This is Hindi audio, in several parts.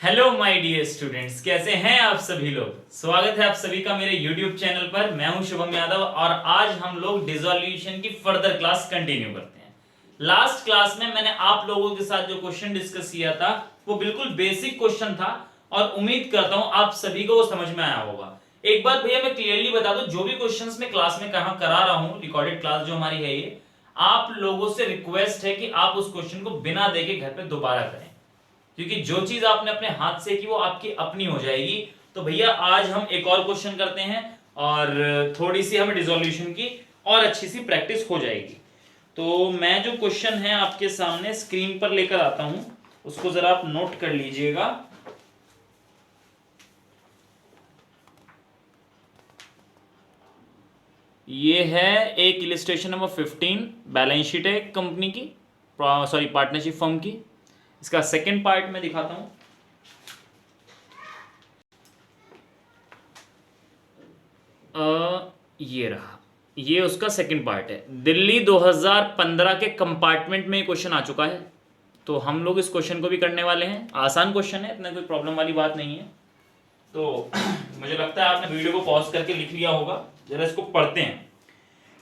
हेलो माय डियर स्टूडेंट्स, कैसे हैं आप सभी लोग। स्वागत है आप सभी का मेरे यूट्यूब चैनल पर। मैं हूं शुभम यादव और आज हम लोग डिसोल्यूशन की फर्दर क्लास कंटिन्यू करते हैं। लास्ट क्लास में मैंने आप लोगों के साथ जो क्वेश्चन डिस्कस किया था वो बिल्कुल बेसिक क्वेश्चन था और उम्मीद करता हूं आप सभी को वो समझ में आया होगा। एक बात भैया मैं क्लियरली बता दूं, जो भी क्वेश्चंस मैं क्लास में कहां करा रहा हूं, रिकॉर्डेड क्लास जो हमारी है ये, आप लोगों से रिक्वेस्ट है कि आप उस क्वेश्चन को बिना देखे घर पे दोबारा करें, क्योंकि जो चीज आपने अपने हाथ से की वो आपकी अपनी हो जाएगी। तो भैया आज हम एक और क्वेश्चन करते हैं और थोड़ी सी हमें डिसोल्यूशन की और अच्छी सी प्रैक्टिस हो जाएगी। तो मैं जो क्वेश्चन है आपके सामने स्क्रीन पर लेकर आता हूं, उसको जरा आप नोट कर लीजिएगा। ये है एक इलिस्ट्रेशन नंबर 15, बैलेंस शीट है कंपनी की, सॉरी पार्टनरशिप फर्म की। इसका सेकंड पार्ट में दिखाता हूं। ये रहा, ये उसका सेकंड पार्ट है। दिल्ली 2015 के कंपार्टमेंट में क्वेश्चन आ चुका है, तो हम लोग इस क्वेश्चन को भी करने वाले हैं। आसान क्वेश्चन है, इतना कोई प्रॉब्लम वाली बात नहीं है। तो मुझे लगता है आपने वीडियो को पॉज करके लिख लिया होगा, जरा इसको पढ़ते हैं।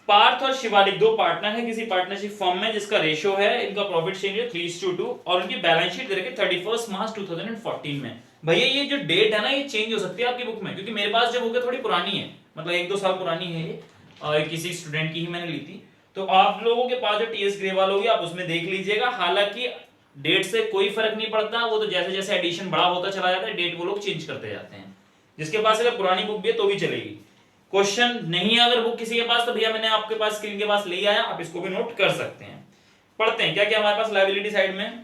पार्थ और शिवालिक दो पार्टनर हैं किसी पार्टनरशिप फर्म में, जिसका रेशियो है, इनका प्रॉफिट शेयरिंग 3:2 और उनकी बैलेंस शीट दे रखी 31 मार्च 2014 में। भैया ये जो डेट है ना, ये चेंज हो सकती है आपकी बुक में, क्योंकि मेरे पास जो बुक है थोड़ी पुरानी है, मतलब 1-2 साल पुरानी है ये, और किसी स्टूडेंट की ही मैंने ली थी। तो आप लोगों के पास जो टीएस ग्रेवाल होगी आप उसमें देख लीजिएगा। हालांकि डेट से कोई फर्क नहीं पड़ता, वो तो जैसे जैसे एडिशन बड़ा होता चला जाता है डेट वो लोग चेंज करते जाते हैं। जिसके पास अगर पुरानी बुक भी है तो भी चलेगी। क्वेश्चन नहीं है अगर बुक किसी के पास, तो भैया मैंने आपके पास स्क्रीन के पास ले आया, आप इसको भी नोट कर सकते हैं। पढ़ते हैं क्या क्या हमारे पास लायबिलिटी साइड में।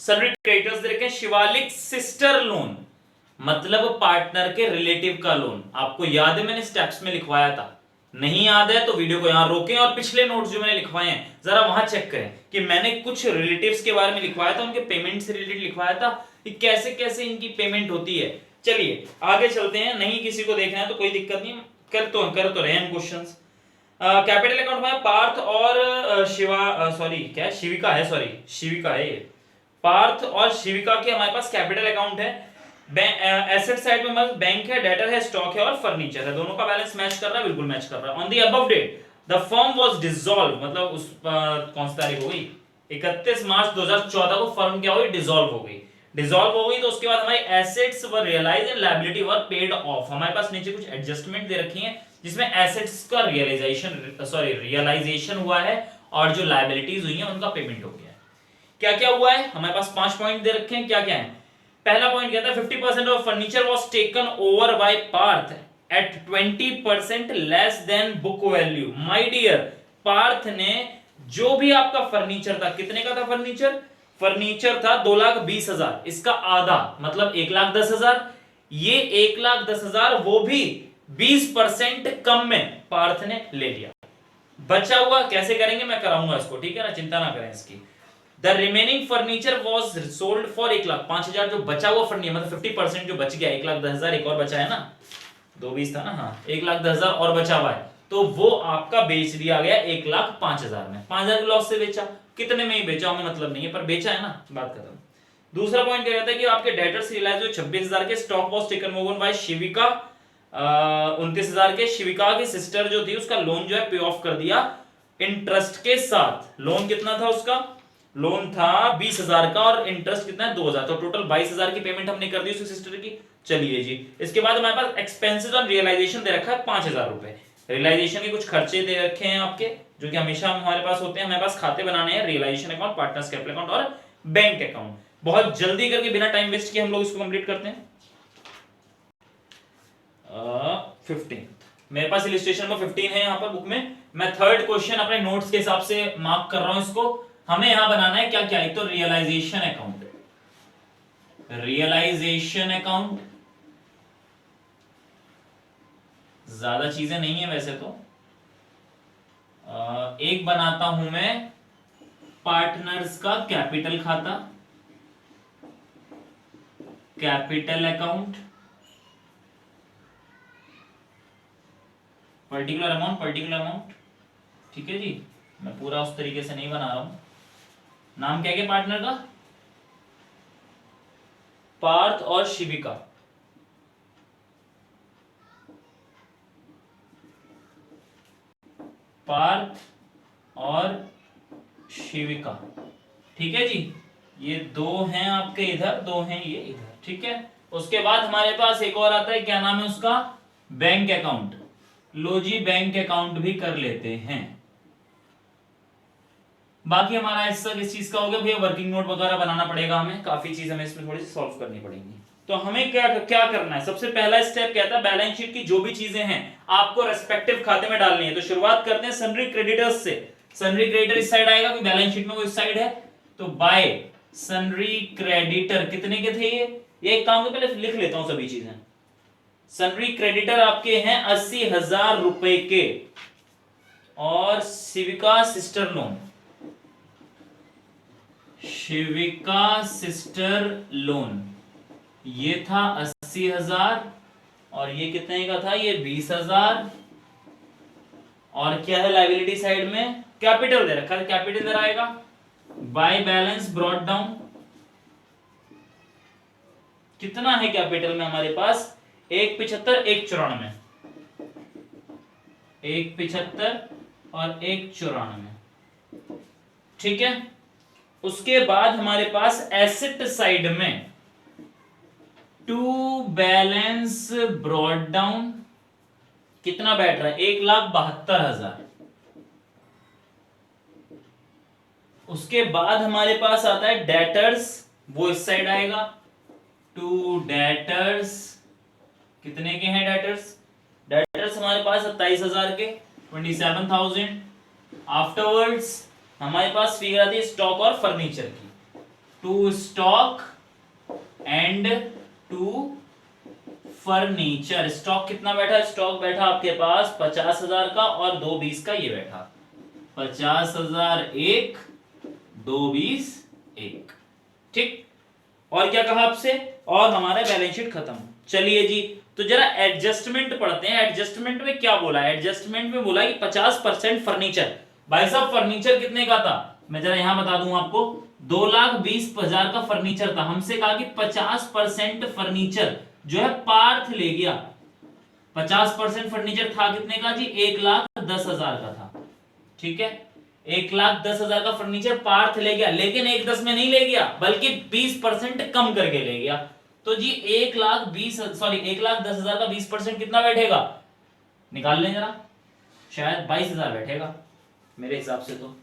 सन्ड्री क्रेडिटर्स दे रखे हैं। शिवालिक सिस्टर लोन, मतलब पार्टनर के रिलेटिव का लोन। आपको याद है मैंने स्टेप्स में लिखवाया था, नहीं याद है तो वीडियो को यहां रोकें और पिछले नोट्स जो मैंने लिखवाए हैं जरा वहां चेक करें कि मैंने कुछ रिलेटिव्स के बारे में लिखवाया था, उनके पेमेंट से रिलेटेड लिखवाया था कि कैसे कैसे इनकी पेमेंट होती है। चलिए आगे चलते हैं, नहीं किसी को देखना है तो कोई दिक्कत नहीं, कर तो रहे हैं क्वेश्चंस। कैपिटल अकाउंट में पार्थ और शिविका है, शिविका है ये। पार्थ और शिविका के हमारे पास कैपिटल अकाउंट है। एसेट साइड में हमारे बैंक है, डेटर है, स्टॉक है और फर्नीचर है। दोनों का बैलेंस मैच कर रहा है, बिल्कुल मैच कर रहा है। On the above date the firm was dissolve, मतलब उस कौन सी तारीख हो गई, 31 मार्च 2014 को फर्म क्या हुई, डिसॉल्व हो गई। डिसॉल्व हो गई तो उसके बाद हमारी assets were realise and liability were paid off. हमारे पास नीचे कुछ एडजस्टमेंट दे रखी है जिसमें एसेट्स का रियलाइजेशन हुआ है और जो लायबिलिटीज हुई हैं उनका पेमेंट हो गया है। क्या क्या हुआ है हमारे पास 5 पॉइंट दे रखे हैं। क्या क्या है, पहला पॉइंट कहता है 50% of furniture was taken over by Parth at 20% less than book value. My dear, Parth ने जो भी आपका फर्नीचर था, कितने का था फर्नीचर, फर्नीचर था 2,20,000, इसका आधा मतलब 1,10,000। ये 1,10,000 वो भी 20% कम में पार्थ ने ले लिया। बचा हुआ कैसे करेंगे, मैं कराऊंगा इसको, ठीक है ना, चिंता ना करें इसकी। The remaining furniture was sold for 1,05,000। जो बचा हुआ फर्नीचर मतलब 50% जो बच गया, 1,10,000 एक और बचा है ना, 2,20 था ना, हाँ 1,10,000 और बचा हुआ है, तो वो आपका बेच दिया गया 1,05,000 में। 5,000 लॉस से बेचा, कितने में ही बेचा हमें मतलब नहीं है, पर बेचा है ना, बात खत्म। दूसरा पॉइंट क्या कहता है कि आपके डेटर्स रियलाइज हुए 26,000 के। Stock was taken over by Shivika 29,000 के। शिविका की सिस्टर जो थी उसका लोन जो है पे ऑफ कर दिया इंटरेस्ट के साथ। लोन कितना था उसका, लोन था 20,000 का और इंटरेस्ट कितना है 2,000, तो टोटल 22,000 की पेमेंट हमने कर दी उसकी सिस्टर की। चलिए जी, इसके बाद हमारे पास एक्सपेंसेस ऑन रियलाइजेशन दे रखा है 5,000 रुपए। रियलाइजेशन के कुछ खर्चे दे रखे हैं आपके, जो कि हमेशा हमारे पास होते हैं। हमारे पास खाते बनाने हैं, realisation account, partners capital account और बैंक अकाउंट। बहुत जल्दी करके बिना टाइम वेस्ट किए हम लोग इसको कंप्लीट करते हैं। 15 मेरे पास इलिस्ट्रेशन नंबर 15 है यहाँ पर बुक में। मैं थर्ड क्वेश्चन अपने नोट्स के हिसाब से मार्क कर रहा हूं इसको। हमें यहां बनाना है क्या क्या, एक तो रियलाइजेशन अकाउंट, रियलाइजेशन अकाउंट ज्यादा चीजें नहीं है वैसे तो। एक बनाता हूं मैं पार्टनर्स का कैपिटल खाता, कैपिटल अकाउंट, पर्टिकुलर अमाउंट, ठीक है जी। मैं पूरा उस तरीके से नहीं बना रहा हूं। नाम क्या है पार्टनर का, पार्थ और शिविका, पार्थ और शिविका, ठीक है जी। ये दो हैं आपके इधर, दो हैं ये इधर, ठीक है। उसके बाद हमारे पास एक और आता है, क्या नाम है उसका, बैंक अकाउंट। लो जी बैंक अकाउंट भी कर लेते हैं। बाकी हमारा हिस्सा किस चीज का हो गया भैया, वर्किंग नोट वगैरह बनाना पड़ेगा हमें, काफी चीज हमें इसमें थोड़ी सी सॉल्व करनी पड़ेंगी। तो हमें क्या क्या करना है, सबसे पहला स्टेप क्या था, बैलेंस शीट की जो भी चीजें हैं आपको रेस्पेक्टिव खाते में डालनी है। तो शुरुआत करते हैं सन्ड्री क्रेडिटर्स से। सन्ड्री क्रेडिटर इस साइड आएगा, क्योंकि बैलेंस शीट में वो इस साइड है। तो बाय सन्ड्री क्रेडिटर कितने के थे ये एक काम के पहले लिख लेता हूं सभी चीजें। सन्ड्री क्रेडिटर आपके हैं 80,000 रुपए के, और शिविका सिस्टर लोन, शिविका सिस्टर लोन ये था 80,000, और ये कितने का था, ये 20,000। और क्या है लायबिलिटी साइड में, कैपिटल दे रखा है, कैपिटल इधर आएगा। बाय बैलेंस ब्रॉट डाउन कितना है कैपिटल में हमारे पास, 175, 194, 175 और 194, ठीक है। उसके बाद हमारे पास एसेट साइड में टू बैलेंस ब्रॉट डाउन कितना बैठ रहा है, 1,72,000। उसके बाद हमारे पास आता है डेटर्स, वो इस साइड आएगा। टू डेटर्स कितने के हैं डेटर्स, डेटर्स हमारे पास 27,000 के, 27,000। आफ्टरवर्ड्स हमारे पास फिगर आती है स्टॉक और फर्नीचर की। To stock and to furniture. Stock कितना बैठा, स्टॉक बैठा आपके पास 50,000 का, और 220 का ये बैठा, 50,000 एक, 220 एक, ठीक। और क्या कहा आपसे, और हमारा बैलेंस शीट खत्म। चलिए जी, तो जरा एडजस्टमेंट पढ़ते हैं। एडजस्टमेंट में क्या बोला, एडजस्टमेंट में बोला कि 50% फर्नीचर। भाई साहब फर्नीचर कितने का था, मैं जरा यहां बता दूं आपको, 2,20,000 का फर्नीचर था। हमसे कहा कि 50% फर्नीचर जो है पार्थ ले गया। 50% फर्नीचर था कितने का जी, 1,10,000 का था, ठीक है। 1,10,000 का फर्नीचर पार्थ ले गया, लेकिन 1,10 में नहीं ले गया, बल्कि 20% कम करके ले गया। तो जी 1,10,000 का 20% कितना बैठेगा, निकाल लें जरा, शायद 22,000 बैठेगा मेरे हिसाब से। तो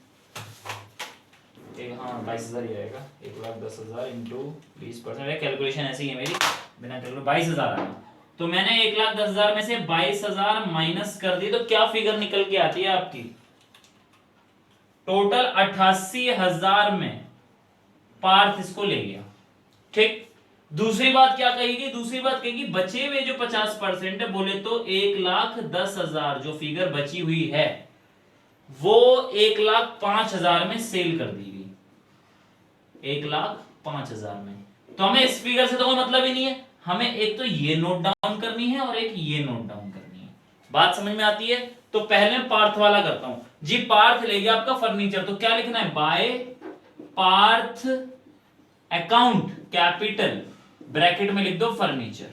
हाँ 22,000 ही आएगा, 1,10,000 इंटू 20%, कैलकुलेशन ऐसी है मेरी, बिना कैलकुलेट 22,000 आएगा। तो मैंने 1,10,000 में से 22,000 माइनस कर दी, तो क्या फिगर निकल के आती है आपकी, टोटल 88,000 में पार्थ इसको ले गया, ठीक। दूसरी बात क्या कहेगी, दूसरी बात कहेगी बचे हुए जो 50% है, बोले तो 1,10,000 जो फिगर बची हुई है वो 1,05,000 में सेल कर दी गई, 1,05,000 में। तो हमें इस फिगर से तो कोई मतलब ही नहीं है, हमें एक तो ये नोट डाउन करनी है और एक ये नोट डाउन करनी है। बात समझ में आती है। तो पहले पार्थ वाला करता हूं जी। पार्थ ले गया आपका फर्नीचर, तो क्या लिखना है, by Parth account capital, bracket में लिख दो फर्नीचर,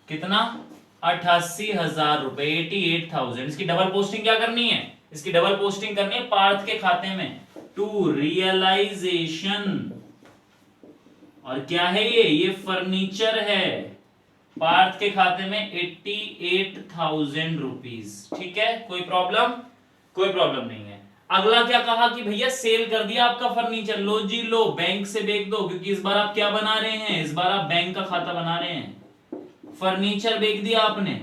कितना 88,000 रुपए, 88,000। इसकी डबल पोस्टिंग क्या करनी है, इसकी डबल पोस्टिंग करनी है पार्थ के खाते में, टू रियलाइजेशन। और क्या है ये फर्नीचर है, पार्थ के खाते में 88,000 रुपीज, ठीक है। कोई प्रॉब्लम, कोई प्रॉब्लम नहीं है। अगला क्या कहा कि भैया सेल कर दिया आपका फर्नीचर, लो जी लो, बैंक से बेच दो, क्योंकि इस बार आप क्या बना रहे हैं, इस बार आप बैंक का खाता बना रहे हैं। फर्नीचर बेच दिया आपने,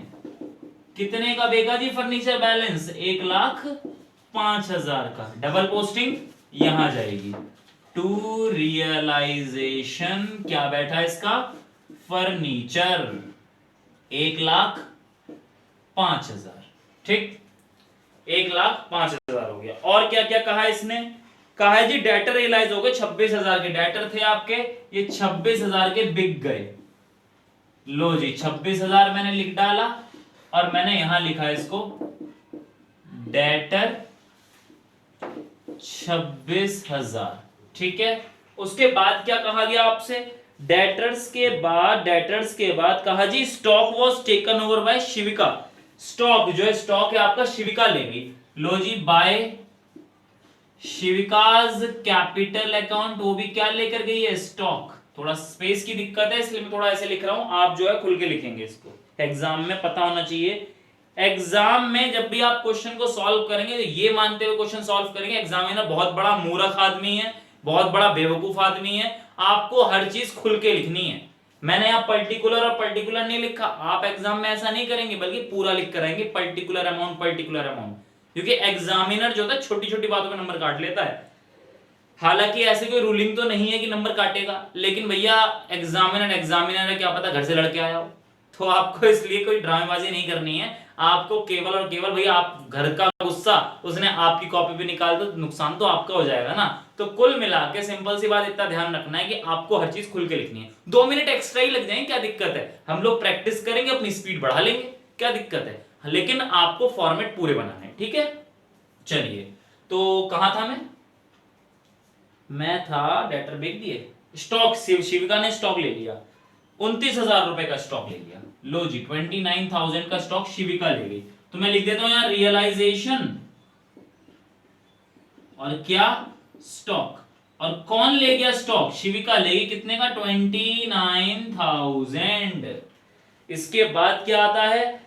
कितने का बेचा जी फर्नीचर, बैलेंस 1,05,000 का। डबल पोस्टिंग यहां जाएगी, टू रियलाइजेशन क्या बैठा इसका, फर्नीचर 1,05,000, ठीक, 1,05,000 हो गया। और क्या क्या कहा इसने, कहा है जी डेटर रियलाइज हो गए, 26,000 के डेटर थे आपके, ये 26,000 के बिक गए। लो जी 26,000 मैंने लिख डाला, और मैंने यहां लिखा इसको डेटर 26,000, ठीक है। उसके बाद क्या कहा गया आपसे, डेटर्स के बाद कहा जी stock was taken over by Shivika. Stock जो है, स्टॉक है आपका, शिविका लेगी। लो जी, बाय शिविकाज कैपिटल अकाउंट, वो भी क्या लेकर गई है, स्टॉक। थोड़ा स्पेस की दिक्कत है इसलिए मैं थोड़ा ऐसे लिख रहा हूं, आप जो है खुल के लिखेंगे इसको, एग्जाम में पता होना चाहिए। एग्जाम में जब भी आप क्वेश्चन को सॉल्व करेंगे तो ये मानते हुए क्वेश्चन सॉल्व करेंगे एग्जामिनर बहुत बड़ा मूर्ख आदमी है, बहुत बड़ा बेवकूफ आदमी है। आपको हर चीज खुल के लिखनी है। मैंने यहाँ पर्टिकुलर और पर्टिकुलर नहीं लिखा, आप एग्जाम में ऐसा नहीं करेंगे बल्कि पूरा लिख कर आएंगे, पर्टिकुलर अमाउंट पर्टिकुलर अमाउंट, क्योंकि एग्जामिनर जो होता है छोटी छोटी बातों पे नंबर काट लेता है। हालांकि ऐसी कोई रूलिंग तो नहीं है कि नंबर काटेगा, लेकिन भैया एग्जामिनर है, क्या पता घर से लड़के आया हो। तो आपको इसलिए कोई ड्रामेबाजी नहीं करनी है, आपको केवल और केवल भैया आप घर का गुस्सा उसने आपकी कॉपी पे निकाल दो, नुकसान तो आपका हो जाएगा ना। तो कुल मिला के सिंपल सी बात इतना ध्यान रखना है कि आपको हर चीज खुल के लिखनी है। 2 मिनट एक्स्ट्रा ही लग जाएंगे, क्या दिक्कत है, हम लोग प्रैक्टिस करेंगे, अपनी स्पीड बढ़ा लेंगे, क्या दिक्कत है, लेकिन आपको फॉर्मेट पूरे बनाने हैं, ठीक है। चलिए, तो कहां था मैं था डेटर बेच दिए, स्टॉक, शिविका ने स्टॉक ले लिया, 29,000 रुपए का स्टॉक ले लिया। लो जी, 29,000 का स्टॉक शिविका ले गई। तो मैं लिख देता हूं यहां रियलाइजेशन और क्या, स्टॉक। और कौन ले गया स्टॉक, शिविका ले गई, कितने का, 29,000। इसके बाद क्या आता है,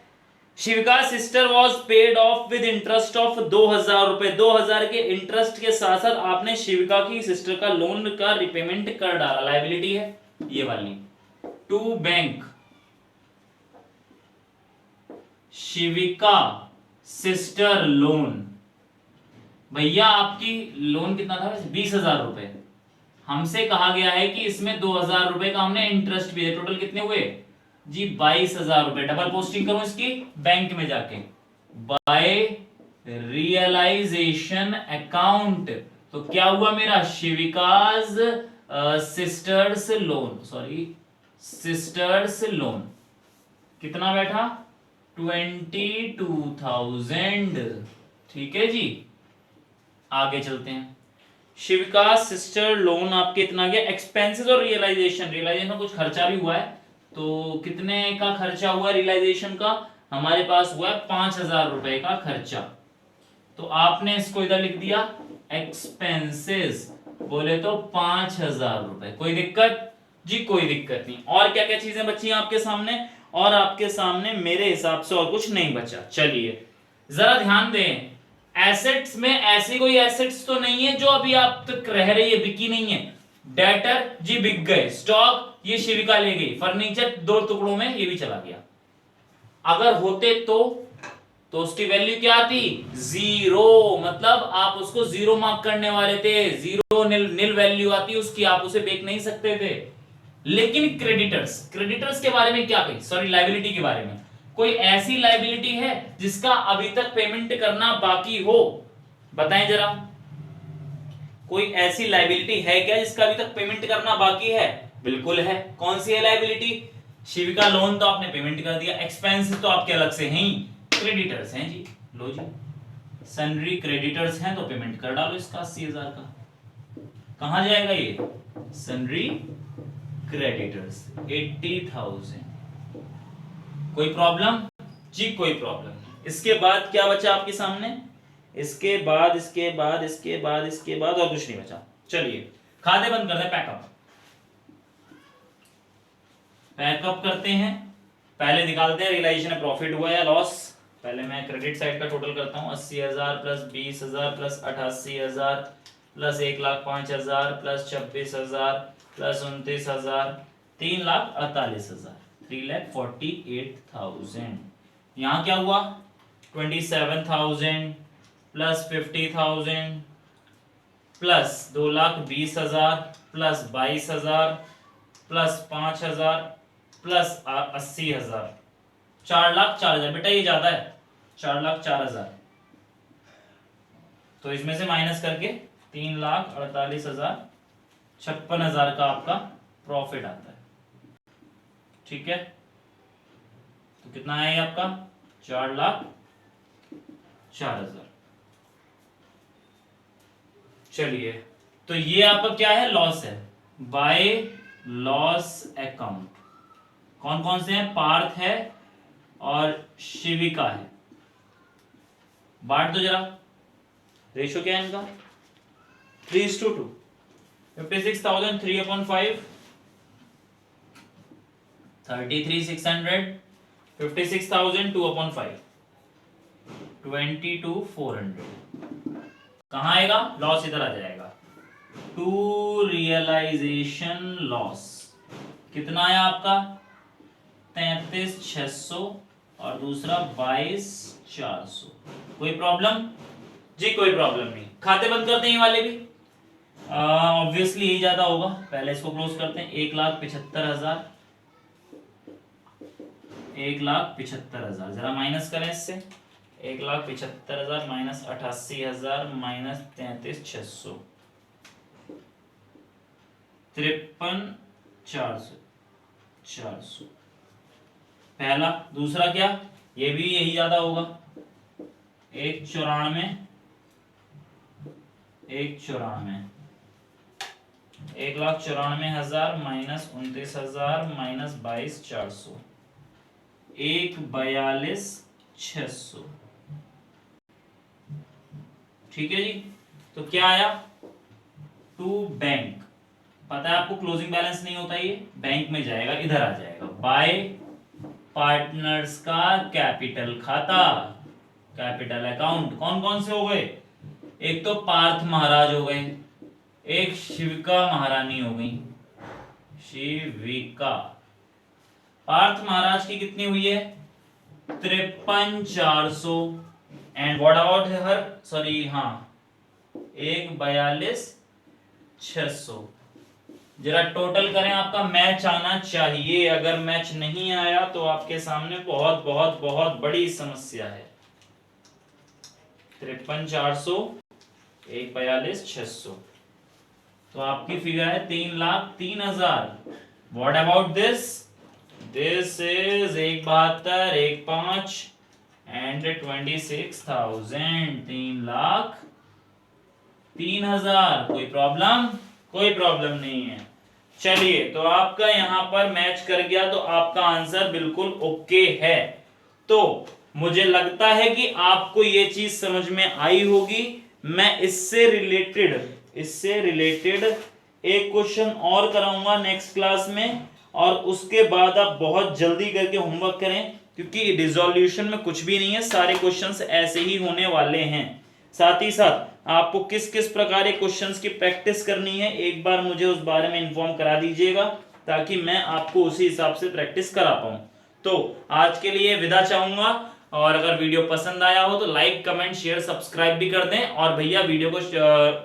Shivika sister was paid off with interest of 2,000 रुपए, 2,000 के इंटरेस्ट के साथ साथ आपने शिविका की सिस्टर का लोन का रिपेमेंट कर डाला। लायबिलिटी है ये वाली, to bank Shivika sister loan. भैया आपकी लोन कितना था, 20,000 रुपए। हमसे कहा गया है कि इसमें 2,000 रुपए का हमने इंटरेस्ट भी है, टोटल कितने हुए जी, 22,000 रुपए। डबल पोस्टिंग करूं इसकी बैंक में जाके, बाय रियलाइजेशन अकाउंट। तो क्या हुआ मेरा, Shivika's sister's loan, sorry sister's loan कितना बैठा, 22,000। ठीक है जी, आगे चलते हैं। शिविका सिस्टर लोन आपके इतना गया। एक्सपेंसेस और रियलाइजेशन, रियलाइजेशन में कुछ खर्चा भी हुआ है, तो कितने का खर्चा हुआ रियलाइजेशन का, हमारे पास हुआ 5,000 रुपए का खर्चा। तो आपने इसको इधर लिख दिया एक्सपेंसेस, बोले तो 5,000 रुपए। कोई दिक्कत जी, कोई दिक्कत नहीं। और क्या क्या चीजें बची आपके सामने, और आपके सामने मेरे हिसाब से और कुछ नहीं बचा। चलिए जरा ध्यान दें, एसेट्स में ऐसी कोई एसेट्स तो नहीं है जो अभी आप तक रह रही है, बिकी नहीं है। डेटर जी बिक गए, स्टॉक ये शिविका ले गई, फर्नीचर 2 टुकड़ों में ये भी चला गया। अगर होते तो उसकी वैल्यू क्या आती, 0, मतलब आप उसको 0 मार्क करने वाले थे, 0 नील वैल्यू आती उसकी, आप उसे बेच नहीं सकते थे। लेकिन क्रेडिटर्स के बारे में क्या कही, सॉरी लायबिलिटी के बारे में, कोई ऐसी लायबिलिटी है जिसका अभी तक पेमेंट करना बाकी हो, बताएं जरा। कोई ऐसी लायबिलिटी है क्या जिसका अभी तक पेमेंट करना बाकी है, बिल्कुल है। कौन सी है लायबिलिटी, शिविका लोन तो आपने पेमेंट कर दिया, एक्सपेंसेस तो आपके अलग से हैं ही, क्रेडिटर्स हैं जी। लो जी, सन्ड्री क्रेडिटर्स हैं तो पेमेंट कर डालो इसका 80,000 का। कहां जाएगा ये, सन्ड्री क्रेडिटर्स 80,000। कोई प्रॉब्लम जी, कोई प्रॉब्लम। इसके बाद क्या बचा आपके सामने, इसके बाद और कुछ नहीं बचा। चलिए खाते बंद करते हैं, पैकअप करते हैं। पहले निकालते हैं रियलाइजेशन में प्रॉफिट हुआ या लॉस। पहले मैं क्रेडिट साइड का टोटल करता हूं, 80,000 plus 20,000 plus 88,000 plus 1,05,000 plus 26,000 plus 29,000, 3,48,000, 3,48,000। यहां क्या हुआ, 27,000 plus 50,000 plus 2,20,000 plus 22,000 plus 5,000 plus 80,000, 4,04,000। बेटा ये ज्यादा है, 4,04,000। तो इसमें से माइनस करके 3,48,000, 56,000 का आपका प्रॉफिट आता है। ठीक है, तो कितना है ये आपका, 4,04,000। चलिए, तो ये आपका क्या है, लॉस है। By loss account. कौन कौन से हैं? पार्थ है और शिविका है। बांट दो जरा, रेशो क्या है इनका? 3:2। 56,000 3/5, 33,600, 56,000 2/5, 22,400। कहाँ आएगा? लॉस इधर आ जाएगा। टू रियलाइजेशन लॉस कितना आया आपका? 33,600 और दूसरा 22,400। कोई प्रॉब्लम? जी कोई प्रॉब्लम नहीं। खाते बंद करते हैं ये वाले भी, ऑब्वियसली यही ज्यादा होगा। पहले इसको क्लोज करते हैं। 1,75,000, 1,75,000 जरा माइनस करें इससे। 1,75,000 माइनस 88,000 माइनस 33,600, 53,400 पहला। दूसरा क्या? ये भी यही ज्यादा होगा। 1,94, 1,94,000 माइनस 29,000 माइनस 22,400, 1,42,600। ठीक है जी। तो क्या आया? To bank. पता है आपको क्लोजिंग बैलेंस नहीं होता, ये बैंक में जाएगा, इधर आ जाएगा। बाय पार्टनर्स का कैपिटल खाता, कैपिटल अकाउंट। कौन कौन से हो गए? एक तो पार्थ महाराज हो गए, एक शिविका महारानी हो गई। शिविका, पार्थ महाराज की कितनी हुई है? 53,400 and what about her, sorry हाँ 1,42,600। जरा टोटल करें, आपका मैच आना चाहिए। अगर मैच नहीं आया तो आपके सामने बहुत बहुत बहुत बड़ी समस्या है। 53,400, 1,42,600, तो आपकी फिगर है 3,03,000। What about this? This is 1,72, 1,5 and 26,000, 3,03,000। कोई प्रॉब्लम? कोई प्रॉब्लम नहीं है। चलिए, तो आपका यहां पर मैच कर गया, तो आपका आंसर बिल्कुल ओके है। तो मुझे लगता है कि आपको ये चीज समझ में आई होगी। मैं इससे रिलेटेड एक क्वेश्चन और कराऊंगा नेक्स्ट क्लास में, और उसके बाद आप बहुत जल्दी करके होमवर्क करें, क्योंकि रिजोल्यूशन में कुछ भी नहीं है, सारे क्वेश्चंस ऐसे ही होने वाले हैं। साथ ही साथ आपको किस किस प्रकार के क्वेश्चंस की प्रैक्टिस करनी है, एक बार मुझे उस बारे में इन्फॉर्म करा दीजिएगा, ताकि मैं आपको उसी हिसाब से प्रैक्टिस करा पाऊं। तो आज के लिए विदा चाहूंगा, और अगर वीडियो पसंद आया हो तो लाइक कमेंट शेयर सब्सक्राइब भी कर दें, और भैया वीडियो को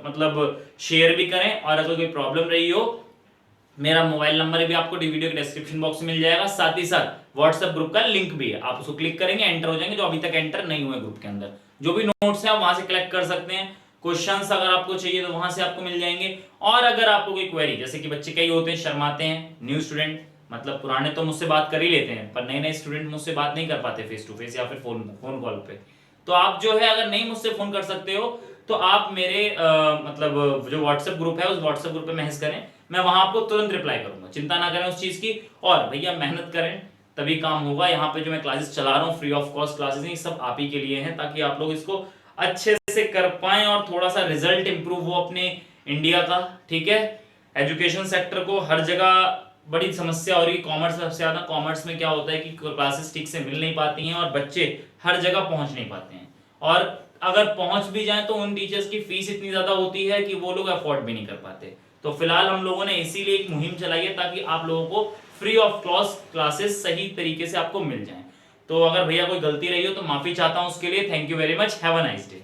मतलब शेयर भी करें। और अगर कोई प्रॉब्लम रही हो, मेरा मोबाइल नंबर भी आपको वीडियो के डिस्क्रिप्शन बॉक्स में मिल जाएगा। साथ ही साथ व्हाट्सएप ग्रुप का लिंक भी है, आप उसको क्लिक करेंगे एंटर हो जाएंगे, जो अभी तक एंटर नहीं हुए ग्रुप के अंदर। जो भी नोट्स है आप वहां से कलेक्ट कर सकते हैं। क्वेश्चंस अगर आपको चाहिए तो वहां से आपको मिल जाएंगे। और अगर आपको कोई क्वेरी, जैसे कि बच्चे कई होते हैं शर्माते हैं, न्यू स्टूडेंट, मतलब पुराने तो मुझसे बात कर ही लेते हैं, पर नए नए स्टूडेंट मुझसे बात नहीं कर पाते फेस टू फेस या फिर फोन कॉल पे। तो आप जो है, अगर नहीं मुझसे फोन कर सकते हो, तो आप मेरे मतलब जो व्हाट्सएप ग्रुप है, उस व्हाट्सएप ग्रुप पे मैसेज करें, मैं वहां आपको तुरंत रिप्लाई करूंगा। चिंता ना करें उस चीज की। और भैया मेहनत करें, तभी काम होगा। यहाँ पे जो मैं क्लासेस चला रहा हूँ, फ्री ऑफ कॉस्ट क्लासेस हैं, सब आप ही के लिए हैं, ताकि आप लोग इसको अच्छे से कर पाएं और थोड़ा सा रिजल्ट इंप्रूव हो अपने इंडिया का। ठीक है, एजुकेशन सेक्टर को हर जगह बड़ी समस्या हो रही है। कॉमर्स सबसे ज्यादा, कॉमर्स में क्या होता है कि क्लासेस ठीक से मिल नहीं पाती हैं और बच्चे हर जगह पहुंच नहीं पाते हैं, और अगर पहुंच भी जाए तो उन टीचर्स की फीस इतनी ज्यादा होती है कि वो लोग अफोर्ड भी नहीं कर पाते। तो फिलहाल हम लोगों ने इसीलिए एक मुहिम चलाई है, ताकि आप लोगों को फ्री ऑफ कॉस्ट क्लासेस सही तरीके से आपको मिल जाएं। तो अगर भैया कोई गलती रही हो तो माफी चाहता हूं उसके लिए। Thank you very much, have a nice day.